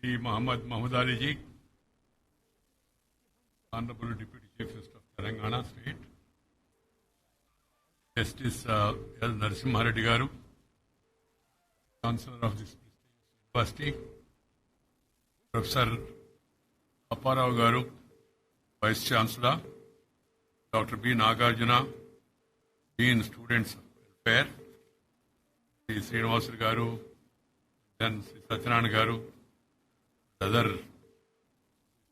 Shri Muhammad Mahmood Ali ji, Honorable Deputy Chief Justice of Telangana State, Justice L. Narasimha Reddy Garu, Chancellor of this University, Professor Apparao Garu, Vice Chancellor, Dr. B. Nagarjuna, Dean Students Welfare, Sri Srinivasulu Garu, then Sri Satyanarayana Garu, other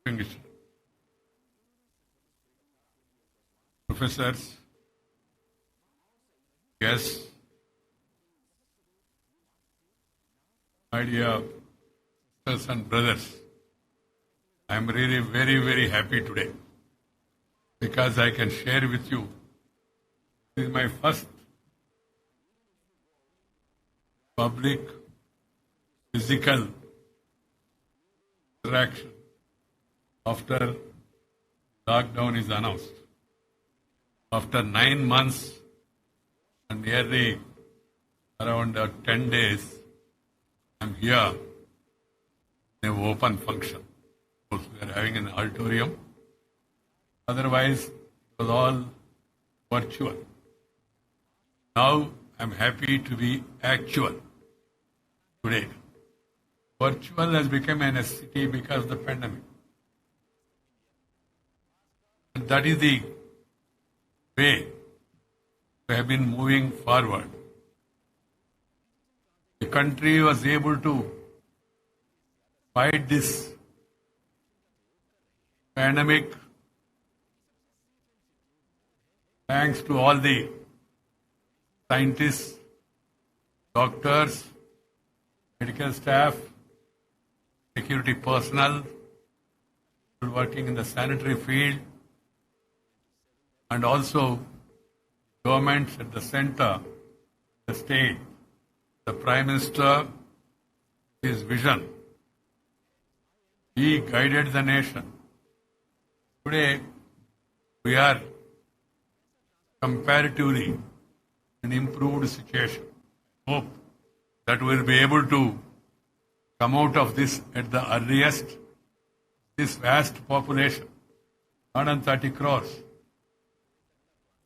distinguished professors, guests, my dear sisters and brothers, I am really very, very happy today because I can share with you. This is my first public physical interaction after lockdown is announced. After 9 months and nearly around 10 days, I'm here in an open function. We are having an auditorium. Otherwise, it was all virtual. Now, I'm happy to be actual today. Virtual has become a necessity because of the pandemic. And that is the way we have been moving forward. The country was able to fight this pandemic thanks to all the scientists, doctors, medical staff, security personnel, people working in the sanitary field, and also governments at the center, the state, the Prime Minister, his vision. He guided the nation. Today, we are comparatively an improved situation. Hope that we will be able to come out of this at the earliest. This vast population, 130 crores,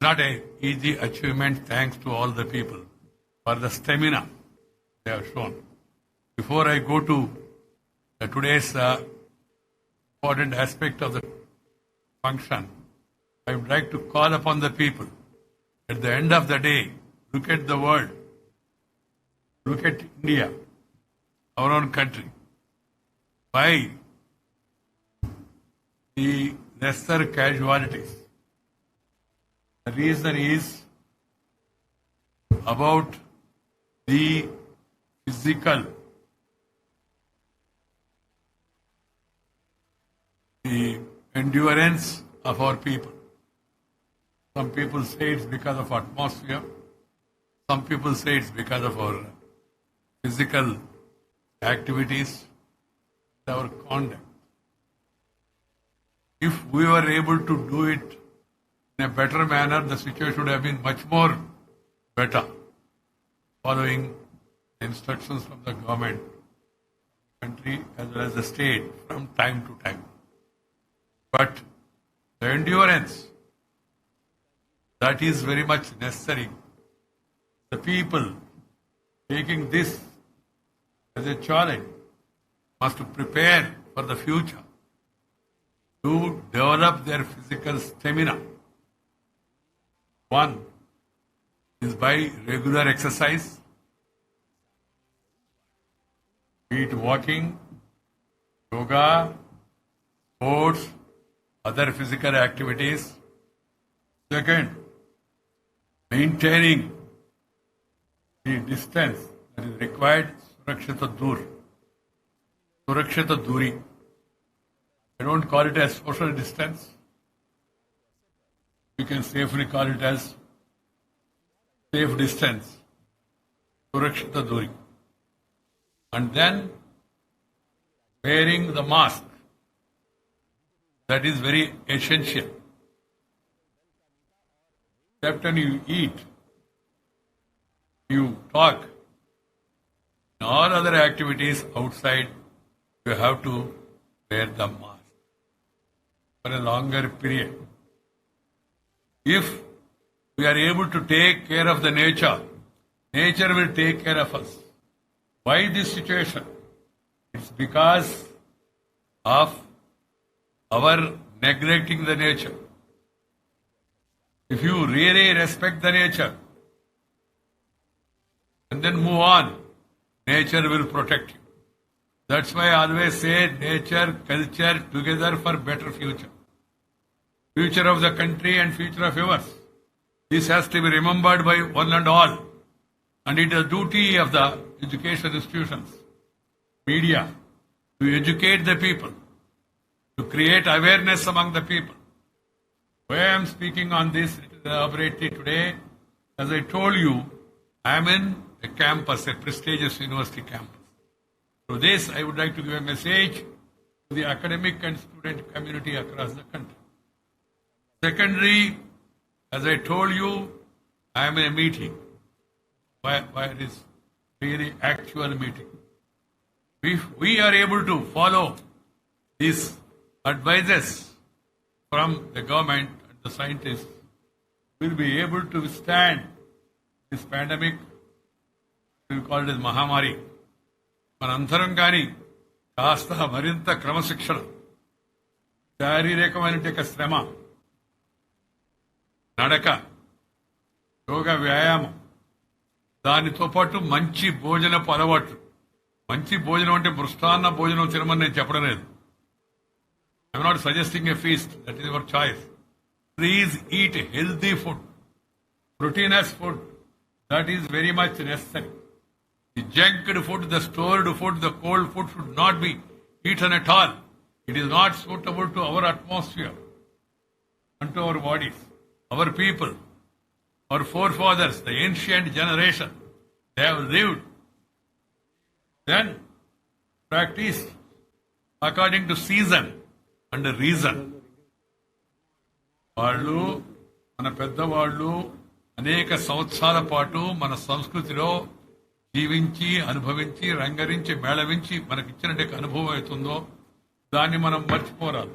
not an easy achievement thanks to all the people for the stamina they have shown. Before I go to today's important aspect of the function, I would like to call upon the people. At the end of the day, look at the world. Look at India, our own country. Why the lesser casualties? The reason is about the physical, the endurance of our people. Some people say it's because of atmosphere. Some people say it's because of our physical activities, our conduct. If we were able to do it in a better manner, the situation would have been much more better, following the instructions from the government, country as well as the state from time to time. But the endurance, that is very much necessary. The people taking this as a challenge must prepare for the future to develop their physical stamina. One is by regular exercise, be it walking, yoga, sports, other physical activities. Second, maintaining the distance that is required, Surakshita Dur. Surakshita Duri. I don't call it as social distance. We can safely call it as safe distance. Surakshita Duri. And then wearing the mask. That is very essential. Except when you eat, you talk, in all other activities outside, you have to wear the mask for a longer period. If we are able to take care of the nature, nature will take care of us. Why this situation? It's because of our neglecting the nature. If you really respect the nature and then move on, nature will protect you. That's why I always say nature, culture together for better future. Future of the country and future of yours. This has to be remembered by one and all. And it is the duty of the education institutions, media, to educate the people, to create awareness among the people. Why I am speaking on this elaborately today, as I told you, I am in a campus, a prestigious university campus. So this, I would like to give a message to the academic and student community across the country. Secondly, as I told you, I am in a meeting. Why it is really actual meeting. If we are able to follow these advices from the government and the scientists, we will be able to withstand this pandemic. We call it as Mahamari. మనందరం కానీ కాస్త మరింత క్రమశిక్షణ, శారీరకమైన శ్రమ, నడక, యోగా వ్యాయామం, దానితో పాటు మంచి భోజనపు అలవాట్లు. మంచి భోజనం అంటే మృష్టాన్న భోజనం తినమని నేను చెప్పడం లేదు. I'm not suggesting a feast, that is your choice. Please eat healthy food, proteinous food, that is very much necessary. The junked food, the stored food, the cold food should not be eaten at all. It is not suitable to our atmosphere and to our bodies. Our people, our forefathers, the ancient generation, they have lived, then practiced according to season and reason. వాళ్ళు మన పెద్దవాళ్ళు అనేక సంవత్సరాల పాటు మన సంస్కృతిలో జీవించి అనుభవించి రంగరించి మేళవించి మనకిచ్చినట్టు అనుభవం అవుతుందో దాన్ని మనం మర్చిపోరాదు.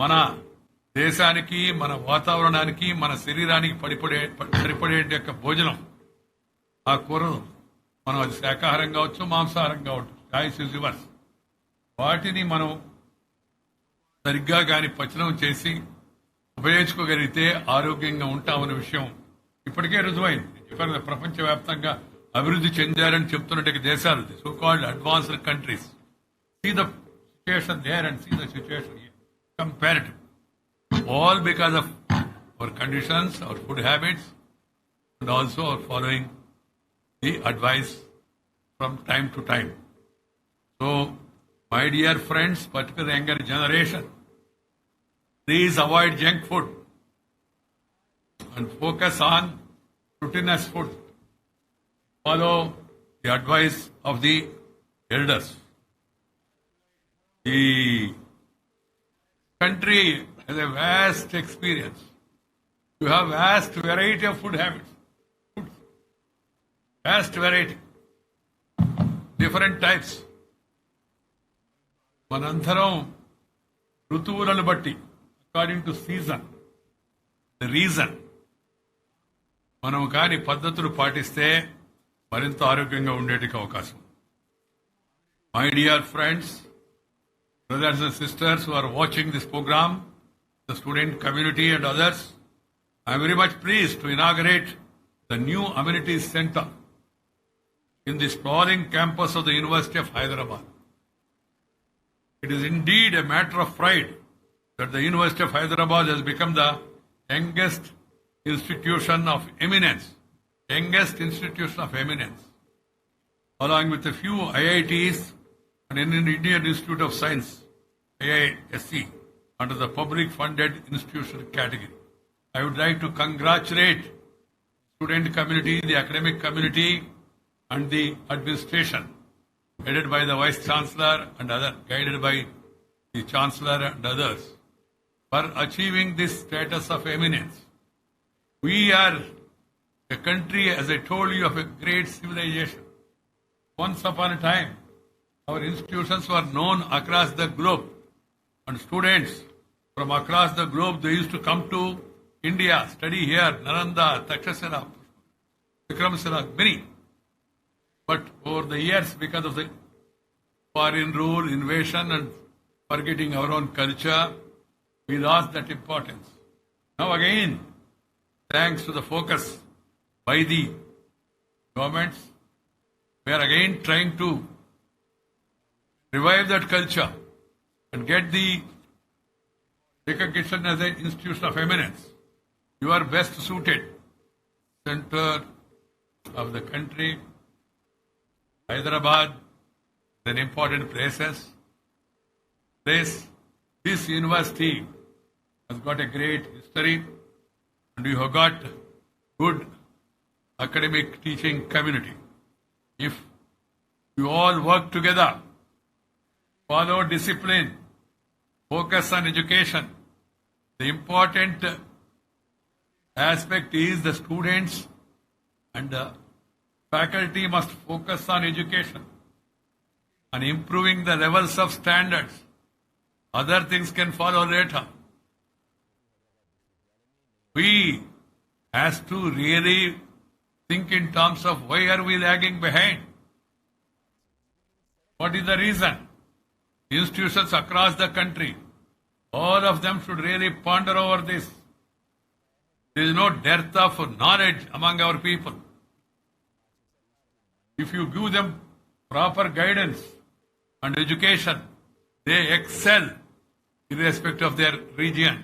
మన దేశానికి, మన వాతావరణానికి, మన శరీరానికి సరిపడే యొక్క భోజనం, ఆ కూరలు, మనం అది శాకాహారం కావచ్చు, మాంసాహారం కావచ్చు, చాయిస్ ఇస్ యువర్స్. వాటిని మనం సరిగ్గా కానీ పచనం చేసి ఉపయోగించుకోగలిగితే ఆరోగ్యంగా ఉంటామన్న విషయం ఇప్పటికే రుజువైంది. చెప్పారు, ప్రపంచవ్యాప్తంగా అభివృద్ధి చెందారని చెప్తున్నట్టు దేశాలు, so called advanced countries. See the situation there and see the situation here comparative. All because of our conditions, our food habits, and also our following the advice from time to time. So, my dear friends, particularly younger generation, please avoid junk food and focus on proteinous food. Follow the advice of the elders. The country has a vast experience. You have vast variety of food habits. Vast variety. Different types. మనందరం ఋతువులను బట్టి, according to season, the reason, మనం కాని పద్ధతులు పాటిస్తే మరింత ఆరోగ్యంగా ఉండేటికి అవకాశం. My dear friends, brothers and sisters who are watching this program, the student community and others, I am very much pleased to inaugurate the new amenities center in the sprawling campus of the University of Hyderabad. It is indeed a matter of pride that the University of Hyderabad has become the youngest institution of eminence, along with a few IITs and an Indian Institute of Science, IISc, under the public funded institution category. I would like to congratulate student community, the academic community, and the administration, headed by the Vice Chancellor and guided by the Chancellor and others, for achieving this status of eminence. We are a country, as I told you, of a great civilization. Once upon a time, Our institutions were known across the globe, and students from across the globe, they used to come to India, study here, Nalanda, Takshashila, Vikramshila, many. But over the years, because of the foreign rule, invasion, and forgetting our own culture, we lost that importance. Now again, thanks to the focus by the governments, we are again trying to revive that culture and get the recognition as an institution of eminence. You are best suited. Center of the country, Hyderabad, then important places. This university has got a great history, and you have got good academic teaching community. If you all work together, follow discipline, focus on education, the important aspect is the students and the faculty must focus on education, on improving the levels of standards. Other things can follow later. We have to really think in terms of why are we lagging behind? What is the reason? Institutions across the country, all of them should really ponder over this. There is no dearth of knowledge among our people. If you give them proper guidance and education, they excel irrespective of their religion,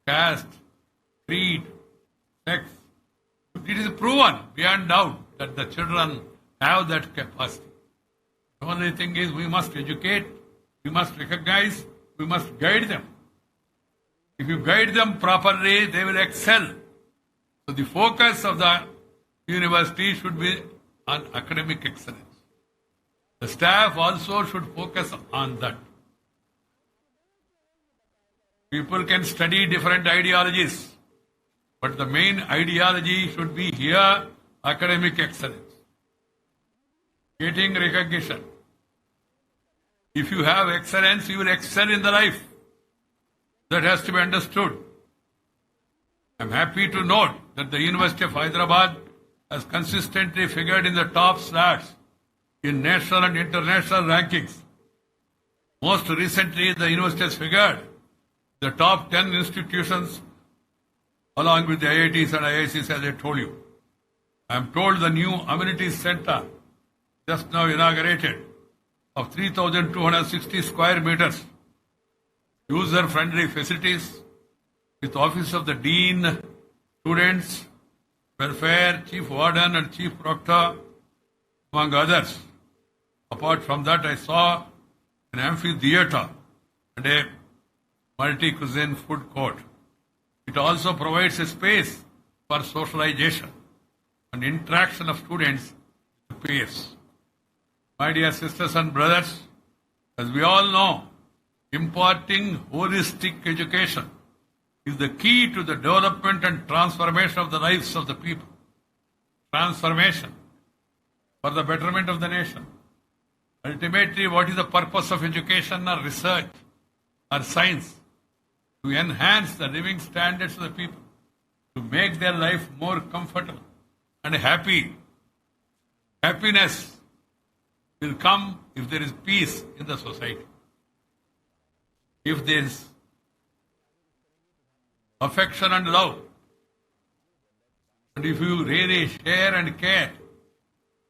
caste, creed, sex. It is proven beyond doubt that the children have that capacity. The only thing is we must educate, we must recognize, we must guide them. If you guide them properly, they will excel. So the focus of the university should be on academic excellence. The staff also should focus on that. People can study different ideologies, but the main ideology should be here, academic excellence. Getting recognition. If you have excellence, you will excel in the life. That has to be understood. I am happy to note that the University of Hyderabad has consistently figured in the top slots in national and international rankings. Most recently, the university has figured the top 10 institutions along with the IITs and IICs, as I told you. I am told the new amenities center, just now inaugurated, of 3,260 square meters, user-friendly facilities with office of the dean, students, welfare, chief warden and chief proctor, among others. Apart from that, I saw an amphitheater and a multi-cuisine food court. It also provides a space for socialization and interaction of students with peers. My dear sisters and brothers, as we all know, imparting holistic education is the key to the development and transformation of the lives of the people. Transformation for the betterment of the nation. Ultimately, what is the purpose of education or research or science? To enhance the living standards of the people, to make their life more comfortable and happy. Happiness will come if there is peace in the society. If there is affection and love, and if you really share and care,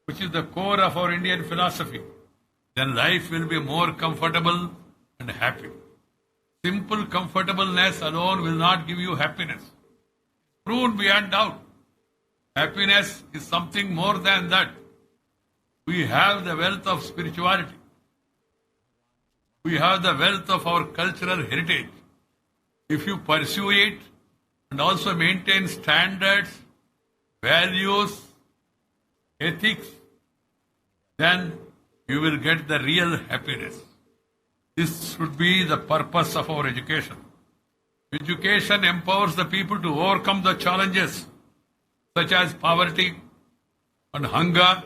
which is the core of our Indian philosophy, then life will be more comfortable and happy. Simple comfortableness alone will not give you happiness. Proven beyond doubt. Happiness is something more than that. We have the wealth of spirituality. We have the wealth of our cultural heritage. If you pursue it and also maintain standards, values, ethics, then you will get the real happiness. This should be the purpose of our education. Education empowers the people to overcome the challenges such as poverty and hunger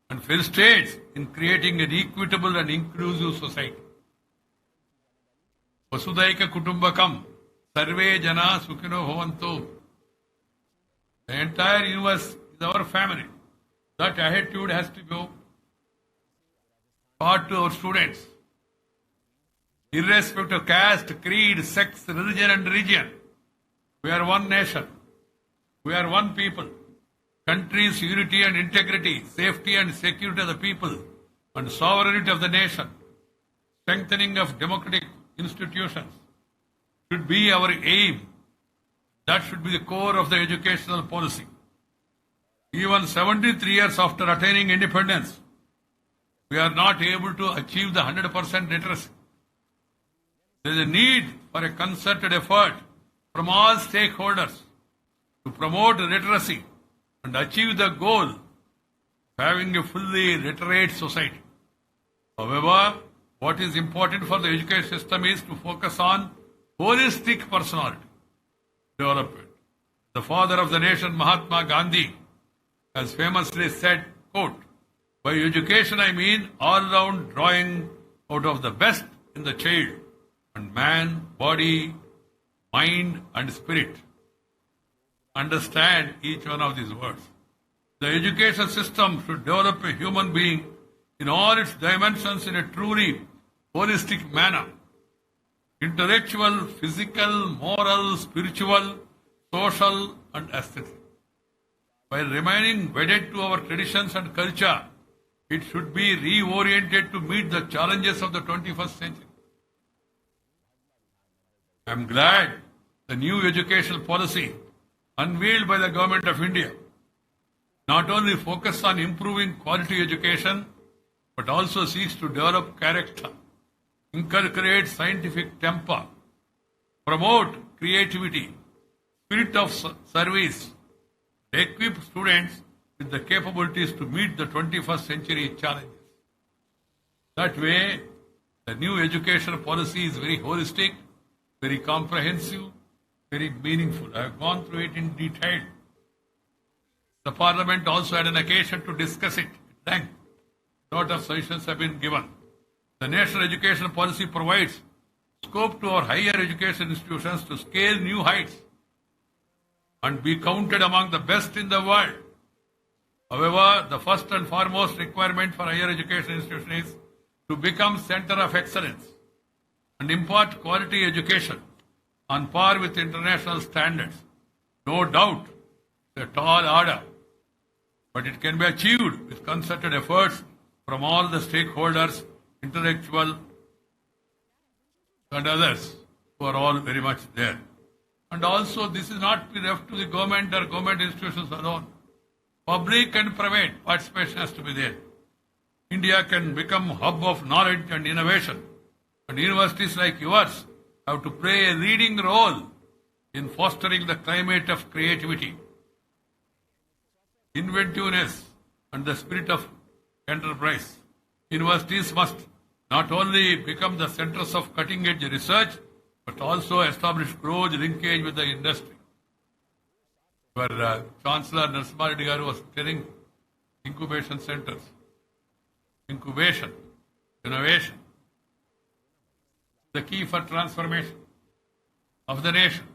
and failed states in creating an equitable and inclusive society. Vasudhaika Kutumbakam, Sarve Jana Sukhino Bhavantu. The entire universe is our family. That attitude has to be taught to our students. Irrespective of caste, creed, sex, religion and region, we are one nation. We are one people. Country's unity and integrity, safety and security of the people, and sovereignty of the nation, strengthening of democratic institutions should be our aim. That should be the core of the educational policy. Even 73 years after attaining independence, we are not able to achieve the 100% literacy. There is a need for a concerted effort from all stakeholders to promote literacy and achieve the goal of having a fully literate society. However, what is important for the education system is to focus on holistic personality development. The father of the nation, Mahatma Gandhi, has famously said, quote, by education I mean all-round drawing out of the best in the child and man, body, mind and spirit. Understand each one of these words. The education system should develop a human being in all its dimensions in a truly holistic manner. Intellectual, physical, moral, spiritual, social and aesthetic. While remaining wedded to our traditions and culture, it should be reoriented to meet the challenges of the 21st century. I am glad the new educational policy unveiled by the Government of India not only focuses on improving quality education, but also seeks to develop character, inculcate scientific temper, promote creativity, spirit of service, equip students with the capabilities to meet the 21st century challenges. That way, the new education policy is very holistic, very comprehensive, very meaningful. I have gone through it in detail. The Parliament also had an occasion to discuss it at length. A lot of suggestions have been given. The National Education Policy provides scope to our higher education institutions to scale new heights and be counted among the best in the world. However, the first and foremost requirement for higher education institutions is to become center of excellence and impart quality education on par with international standards. No doubt, it's a tall order, but it can be achieved with concerted efforts from all the stakeholders, intellectual and others who are all very much there. And also, this is not left to the government or government institutions alone. Public and private participation has to be there. India can become a hub of knowledge and innovation, and universities like yours have to play a leading role in fostering the climate of creativity, inventiveness, and the spirit of enterprise. Universities must not only become the centers of cutting-edge research, but also establish close linkage with the industry. Where Chancellor Narasimha Reddy Garu was telling incubation centers, incubation, innovation, the key for transformation of the nation,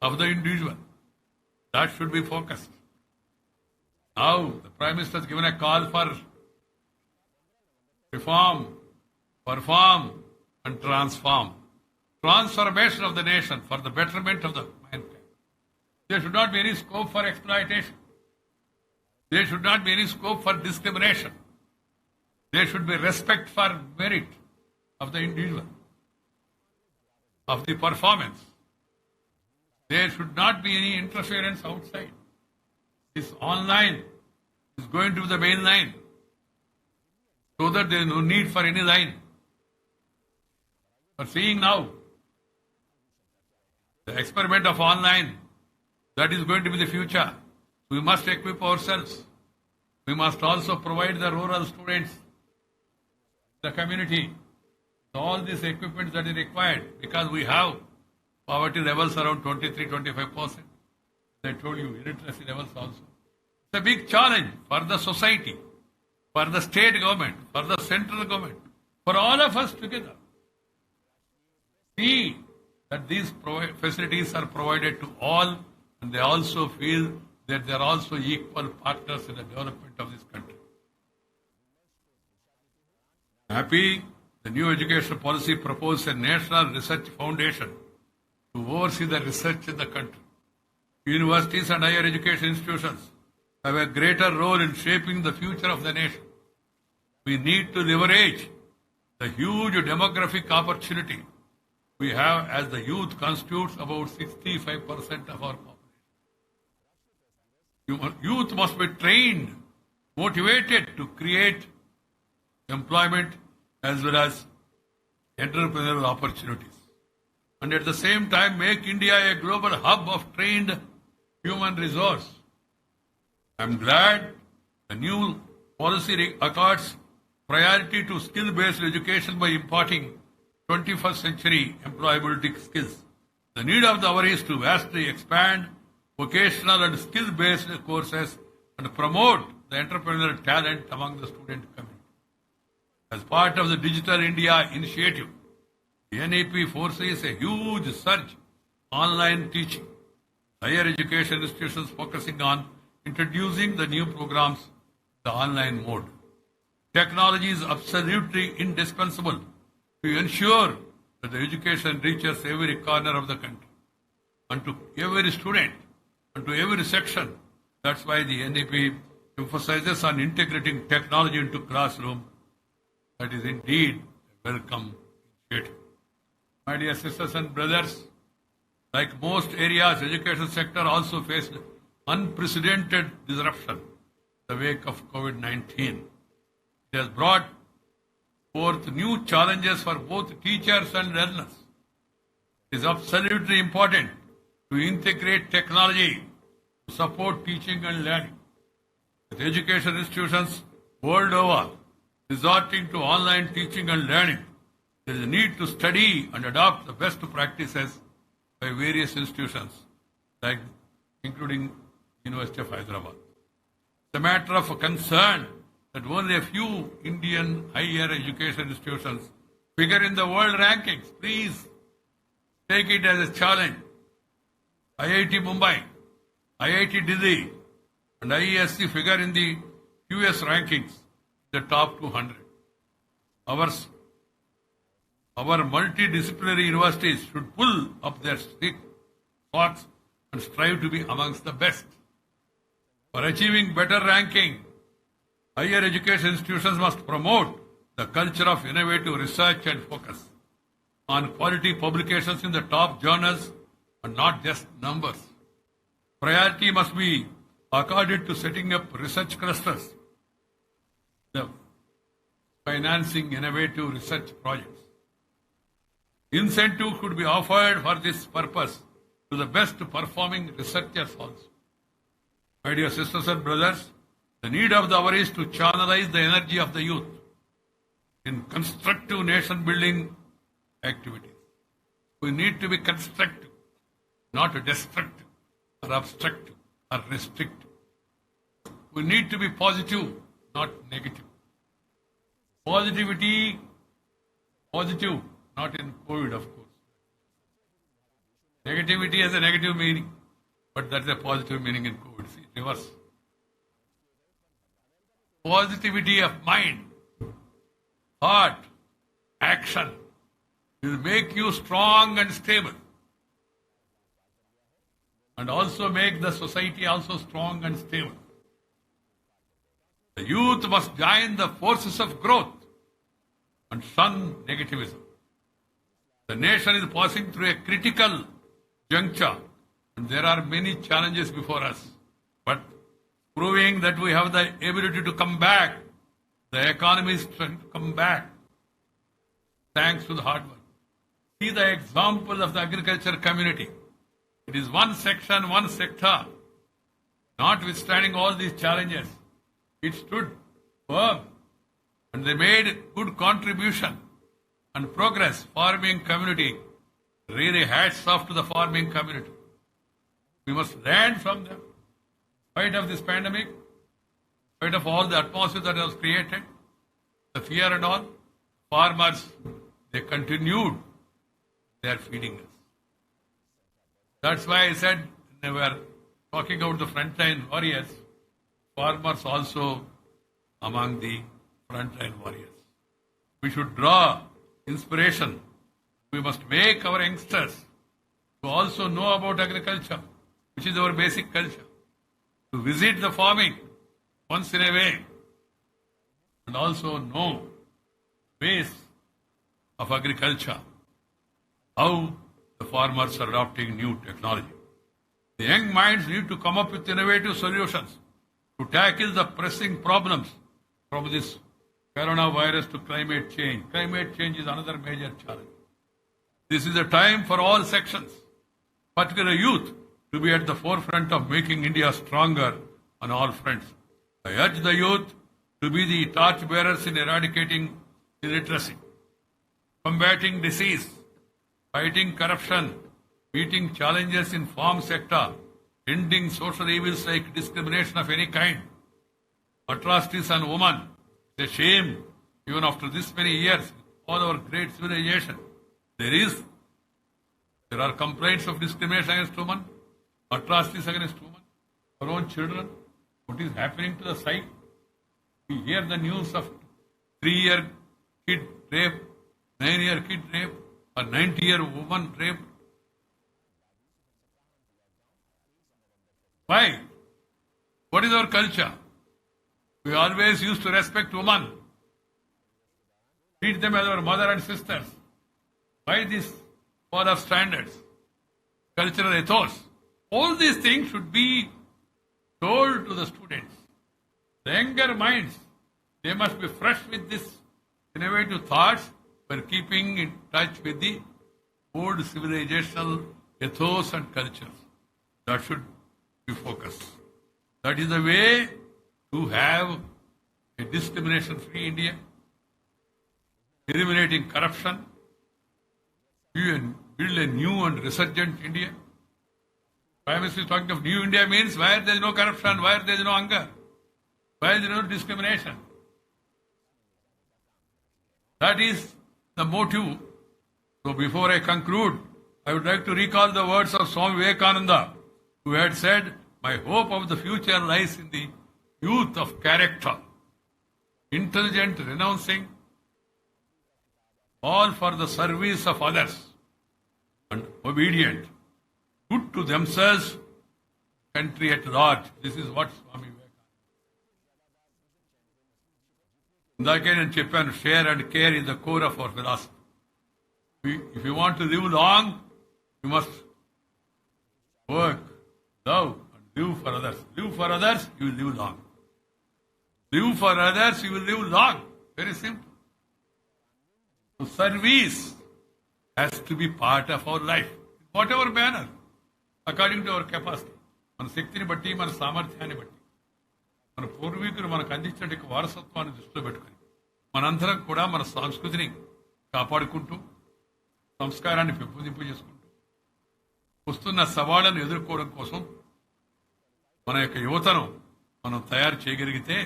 of the individual. That should be focused. Now, the Prime Minister has given a call for reform, perform, and transform. Transformation of the nation for the betterment of the mankind. There should not be any scope for exploitation. There should not be any scope for discrimination. There should be respect for merit of the individual, of the performance. There should not be any interference outside. This online is going to be the main line, so that there is no need for any line. But seeing now, the experiment of online, that is going to be the future. We must equip ourselves. We must also provide the rural students, the community, all these equipment that is required, because we have poverty levels around 23-25%. I told you, illiteracy levels also. It's a big challenge for the society, for the state government, for the central government, for all of us together. See that these facilities are provided to all, and they also feel that they are also equal partners in the development of this country. Happy, the new education policy proposes a national research foundation to oversee the research in the country. Universities and higher education institutions have a greater role in shaping the future of the nation. We need to leverage the huge demographic opportunity we have, as the youth constitutes about 65% of our population. Youth must be trained, motivated to create employment as well as entrepreneurial opportunities, and at the same time make India a global hub of trained human resource. I am glad the new policy accords priority to skill-based education by imparting 21st century employability skills. The need of the hour is to vastly expand vocational and skill-based courses and promote the entrepreneurial talent among the student community. As part of the Digital India initiative, the NEP foresees a huge surge online teaching. Higher education institutions focusing on introducing the new programs the online mode. Technology is absolutely indispensable to ensure that the education reaches every corner of the country and to every student and to every section. That's why the NEP emphasizes on integrating technology into classroom. That is indeed a welcome initiative. My dear sisters and brothers, like most areas, education sector also faced unprecedented disruption in the wake of COVID-19. It has brought forth new challenges for both teachers and learners. It is absolutely important to integrate technology to support teaching and learning. With education institutions world over resorting to online teaching and learning, there is a need to study and adopt the best practices by various institutions, like including University of Hyderabad. It's a matter of concern that only a few Indian higher education institutions figure in the world rankings. Please take it as a challenge. IIT Mumbai, IIT Delhi, and IESC figure in the US rankings, the top 200. Our multidisciplinary universities should pull up their socks and strive to be amongst the best. For achieving better ranking, higher education institutions must promote the culture of innovative research and focus on quality publications in the top journals and not just numbers. Priority must be accorded to setting up research clusters, the financing innovative research projects. Incentive could be offered for this purpose to the best performing researchers also. My dear sisters and brothers, the need of the hour is to channelize the energy of the youth in constructive nation building activities. We need to be constructive, not destructive or obstructive or restrictive. We need to be positive, not negative. Positivity, positive, not in COVID, of course. Negativity has a negative meaning, but that's a positive meaning in COVID. See, reverse. Positivity of mind, thought, action will make you strong and stable, and also make the society also strong and stable. The youth must join the forces of growth and shun negativism. The nation is passing through a critical juncture, and there are many challenges before us. But proving that we have the ability to come back, the economy is trying to come back, thanks to the hard work. See the example of the agriculture community. It is one section, one sector. Notwithstanding all these challenges, it stood firm, and they made good contribution and progress. Farming community, really hats off to the farming community. We must learn from them. In spite of this pandemic, in spite of all the atmosphere that was created, the fear and all, farmers, they continued their feeding us. That's why I said, when we were talking about the frontline warriors, farmers also among the frontline warriors. We should draw inspiration. We must make our youngsters to also know about agriculture, which is our basic culture. To visit the farming once in a way and also know ways of agriculture, how the farmers are adopting new technology. The young minds need to come up with innovative solutions to tackle the pressing problems from this coronavirus to climate change. Climate change is another major challenge. This is a time for all sections, particularly youth, to be at the forefront of making India stronger on all fronts. I urge the youth to be the torchbearers in eradicating illiteracy, combating disease, fighting corruption, meeting challenges in farm sector, ending social evils like discrimination of any kind, atrocities on women. It's a shame, even after this many years, all our great civilization, there are complaints of discrimination against women, atrocities against women, our own children. What is happening to the sight? We hear the news of 3-year kid rape, 9-year kid rape, or 90-year woman rape. Why? What is our culture? We always used to respect women, treat them as our mother and sisters. Why this fall of standards? Cultural ethos. All these things should be told to the students. The younger minds, they must be fresh with this innovative thoughts by keeping in touch with the old civilizational ethos and cultures. That should be focused. That is the way to have a discrimination-free India, eliminating corruption, build a new and resurgent India. Prime Minister is talking of new India means where there is no corruption, where there is no hunger, where there is no discrimination. That is the motive. So before I conclude, I would like to recall the words of Swami Vivekananda, who had said, "My hope of the future lies in the youth of character, intelligent, renouncing all for the service of others, and obedient, good to themselves, country at large." This is what Swami Vivekananda. ఇందాకే నేను చెప్పాను, share and care is the core of our philosophy. If you want to live long, you must work, love, and live for others. Live for others, you will live long. Live for others, you will live long. Very simple. So service has to be part of our life, whatever manner, according to our capacity. మన శక్తిని బట్టి, మన సామర్థ్యాన్ని బట్టి, మన పూర్వీకులు మనకు అందించిన వారసత్వాన్ని దృష్టిలో పెట్టుకుని మనందరం కూడా మన సంస్కృతిని కాపాడుకుంటూ సంస్కారాన్ని పెంపొందింపు చేసుకుంటూ వస్తున్న సవాళ్లను ఎదుర్కోవడం కోసం మన యొక్క యువతను మనం తయారు చేయగలిగితే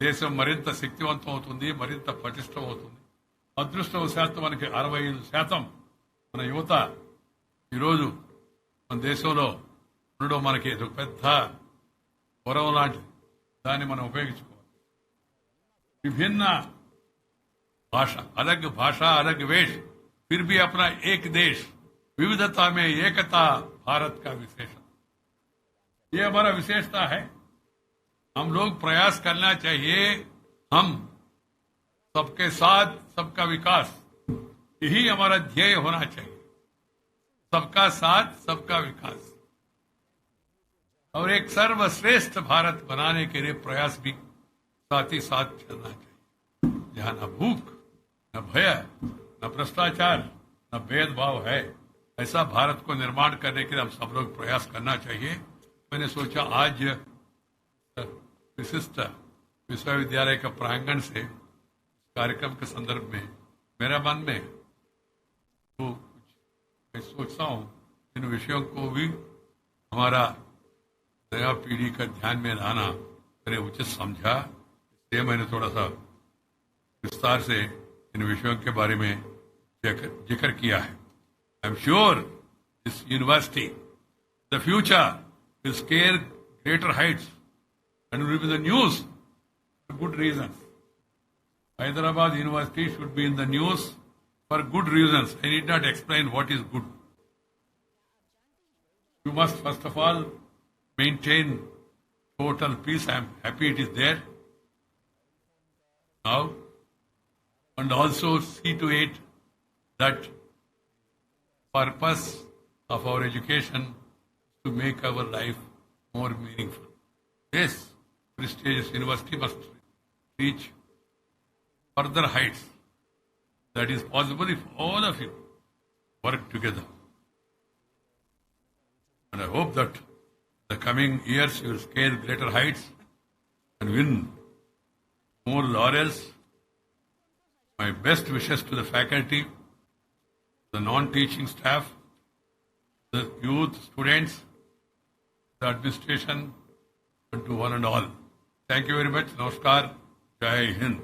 దేశం మరింత శక్తివంతం అవుతుంది, మరింత పటిష్టం అవుతుంది. అదృష్టవశాత్తు మనకి 65% మన యువత ఈరోజు మన దేశంలో ఉండడం మనకి ఒక పెద్ద వరం లాంటిది. దాన్ని మనం ఉపయోగించుకోవాలి. విభిన్న భాష, अलग भाषा अलग वेश, फिर भी अपना एक देश, विविधता में एकता भारत का विशेषण. ये हमारा विशेषता है. हम लोग प्रयास करना चाहिए, हम सबके साथ सबका विकास, यही हमारा ध्येय होना चाहिए. सबका साथ सबका विकास और एक सर्वश्रेष्ठ भारत बनाने के लिए प्रयास भी साथ ही साथ चलना चाहिए. जहां न भूख, न भय, न भ्रष्टाचार, न भेदभाव है, ऐसा भारत को निर्माण करने के लिए हम सब लोग प्रयास करना चाहिए. मैंने सोचा आज विशिष्ट विश्वविद्यालय का प्रांगण से कार्यक्रम के संदर्भ में मेरा मन में तो मैं सोचता हूं इन विषयों को भी हमारा नया पीढ़ी का ध्यान में लाना, मैंने उचित समझा, इसलिए मैंने थोड़ा सा विस्तार से इन विषयों के बारे में जिक्र किया है. I am sure this university the future will scale greater heights and will be the news for good reasons. Hyderabad University should be in the news for good reasons. I need not explain what is good. You must first of all maintain total peace. I am happy it is there now. And also see to it that purpose of our education is to make our life more meaningful. This prestigious university must reach further heights. That is possible if all of you work together. And I hope that the coming years you will scale greater heights and win more laurels. My best wishes to the faculty, the non-teaching staff, the youth, students, the administration, and to one and all. Thank you very much. Namaskar. Jai Hind.